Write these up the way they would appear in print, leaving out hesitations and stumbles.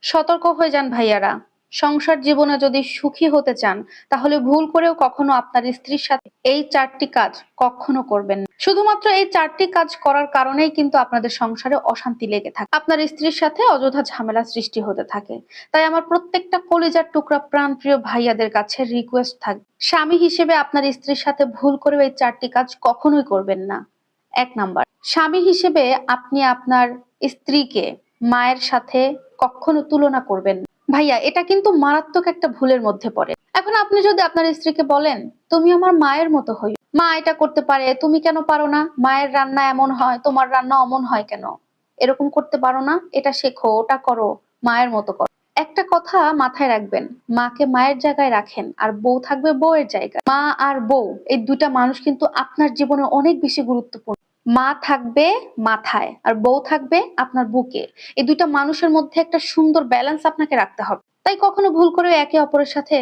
সতর্ক হয়ে যান ভাইয়ারা। সংসার জীবনে যদি সুখী হতে চান তাহলে ভুল করেও কখনো আপনার স্ত্রীর সাথে এই ৪টি কাজ কখনো করবেন না। শুধুমাত্র এই ৪টি কাজ করার কারণেই কিন্তু আপনাদের সংসারে অশান্তি লেগে থাকে। আপনার স্ত্রীর সাথে অযথা ঝামেলা সৃষ্টি হতে থাকে। তাই আমার প্রত্যেকটা কলিজার টুকরা প্রাণপ্রিয় ভাইয়াদের কাছে রিকোয়েস্ট থাকবে, স্বামী হিসেবে আপনার স্ত্রীর সাথে ভুল করেও এই ৪টি কাজ কখনোই করবেন না। ১ নাম্বার, স্বামী হিসেবে আপনি আপনার স্ত্রীকে মায়ের সাথে কখনো তুলনা করবেন না। ভাইয়া, এটা কিন্তু মারাত্মক একটা ভুলের মধ্যে পড়ে। এখন আপনি যদি আপনার স্ত্রীকে বলেন, তুমি আমার মায়ের মতো হই, মা এটা করতে পারে, তুমি কেন পারো না? মায়ের রান্না এমন হয়, তোমার রান্না অমন হয় কেন? এরকম করতে পারো না? এটা শেখো, ওটা করো, মায়ের মতো করো। একটা কথা মাথায় রাখবেন, মাকে মায়ের জায়গায় রাখেন আর বউ থাকবে বউয়ের জায়গায়। মা আর বউ এই দুইটা মানুষ কিন্তু আপনার জীবনে অনেক বেশি গুরুত্বপূর্ণ। মা থাকবে মাথায় আর বউ থাকবে আপনার বুকে। এই দুইটা মানুষের মধ্যে একটা সুন্দর ব্যালেন্স আপনাকে রাখতে হবে। তাই কখনো ভুল করে একে অপরের সাথে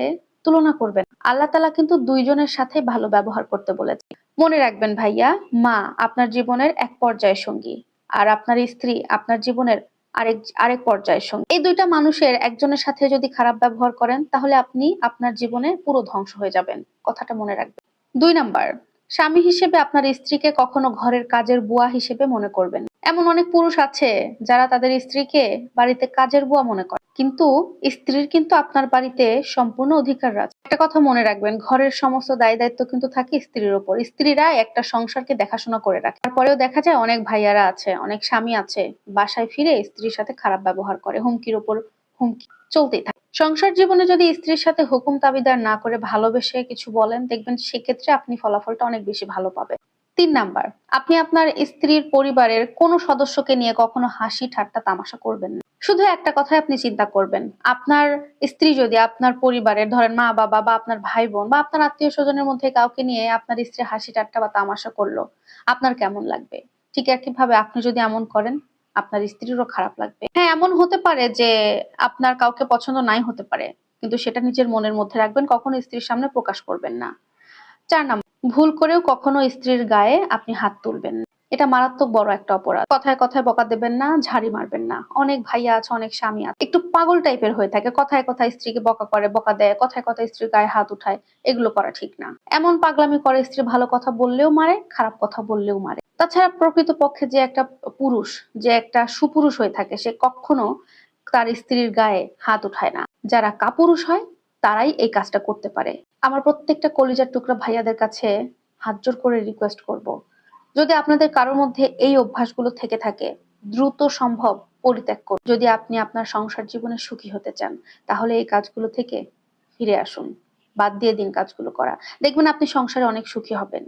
তুলনা করবেন। আল্লাহ তাআলা কিন্তু দুইজনের সাথে ভালো ব্যবহার করতে বলেছে। মনে রাখবেন ভাইয়া, মা আপনার জীবনের এক পর্যায়ের সঙ্গী আর আপনার স্ত্রী আপনার জীবনের আরেক আরেক পর্যায়ের সঙ্গী। এই দুইটা মানুষের একজনের সাথে যদি খারাপ ব্যবহার করেন তাহলে আপনি আপনার জীবনে পুরো ধ্বংস হয়ে যাবেন। কথাটা মনে রাখবেন। ২ নাম্বার, স্বামী হিসেবে আপনার স্ত্রীকে কখনো ঘরের কাজের বুয়া হিসেবে মনে করবেন না। এমন অনেক পুরুষ আছে যারা তাদের স্ত্রীকে বাড়িতে কাজের বুয়া মনে করে, কিন্তু স্ত্রীর কিন্তু আপনার বাড়িতে সম্পূর্ণ অধিকার আছে। একটা কথা মনে রাখবেন, ঘরের সমস্ত দায় দায়িত্ব কিন্তু থাকে স্ত্রীর উপর। স্ত্রীরা একটা সংসারকে দেখাশোনা করে রাখে। তারপরেও দেখা যায় অনেক ভাইয়ারা আছে, অনেক স্বামী আছে, বাসায় ফিরে স্ত্রীর সাথে খারাপ ব্যবহার করে, হুমকির উপর হুমকি চলতেই থাকে। সংসার জীবনে যদি স্ত্রীর সাথে হুকুম তাবিদার না করে ভালোবেসে কিছু বলেন, দেখবেন সেক্ষেত্রে আপনি ফলাফলটা অনেক বেশি ভালো পাবেন। ৩ নাম্বার, আপনি আপনার স্ত্রীর পরিবারের কোনো সদস্যকে নিয়ে কখনো হাসি ঠাট্টা তামাশা করবেন না। শুধু একটা কথাই আপনি চিন্তা করবেন, আপনার স্ত্রী যদি আপনার পরিবারের ধরেন মা বাবা বা আপনার ভাই বোন বা আপনার আত্মীয় স্বজনের মধ্যে কাউকে নিয়ে আপনার স্ত্রী হাসি ঠাট্টা বা তামাশা করলো, আপনার কেমন লাগবে? ঠিক একইভাবে আপনি যদি এমন করেন, আপনার স্ত্রীরও খারাপ লাগবে। হ্যাঁ, এমন হতে পারে যে আপনার কাউকে পছন্দ নাই হতে পারে, কিন্তু সেটা নিজের মনের মধ্যে রাখবেন, কখনো স্ত্রীর সামনে প্রকাশ করবেন না। ৪ নাম্বার, ভুল করেও কখনো স্ত্রীর গায়ে আপনি হাত তুলবেন না। এটা মারাত্মক বড় একটা অপরাধ। কথায় কথায় বকা দেবেন না, ঝাড়ি মারবেন না। অনেক ভাইয়া আছে, অনেক স্বামী আছে, একটু পাগল টাইপের হয়ে থাকে। কথায় কথায় স্ত্রীকে বকা করে, বকা দেয়, কথায় কথায় স্ত্রীর গায়ে হাত উঠায়। এগুলো করা ঠিক না। এমন পাগলামি করে, স্ত্রী ভালো কথা বললেও মারে, খারাপ কথা বললেও মারে। তাছাড়া প্রকৃতপক্ষে যে একটা পুরুষ, যে একটা সুপুরুষ হয়ে থাকে, সে কখনো তার স্ত্রীর গায়ে হাত উঠায় না। যারা কাপুরুষ হয় তারাই এই কাজটা করতে পারে। আমার প্রত্যেকটা কলিজার টুকরা ভাইয়াদের কাছে হাত জোর করে রিকোয়েস্ট করব, যদি আপনাদের কারোর মধ্যে এই অভ্যাসগুলো থেকে থাকে, দ্রুত সম্ভব পরিত্যাগ করুন। যদি আপনি আপনার সংসার জীবনে সুখী হতে চান তাহলে এই কাজগুলো থেকে ফিরে আসুন, বাদ দিয়ে দিন কাজগুলো করা। দেখবেন আপনি সংসারে অনেক সুখী হবেন।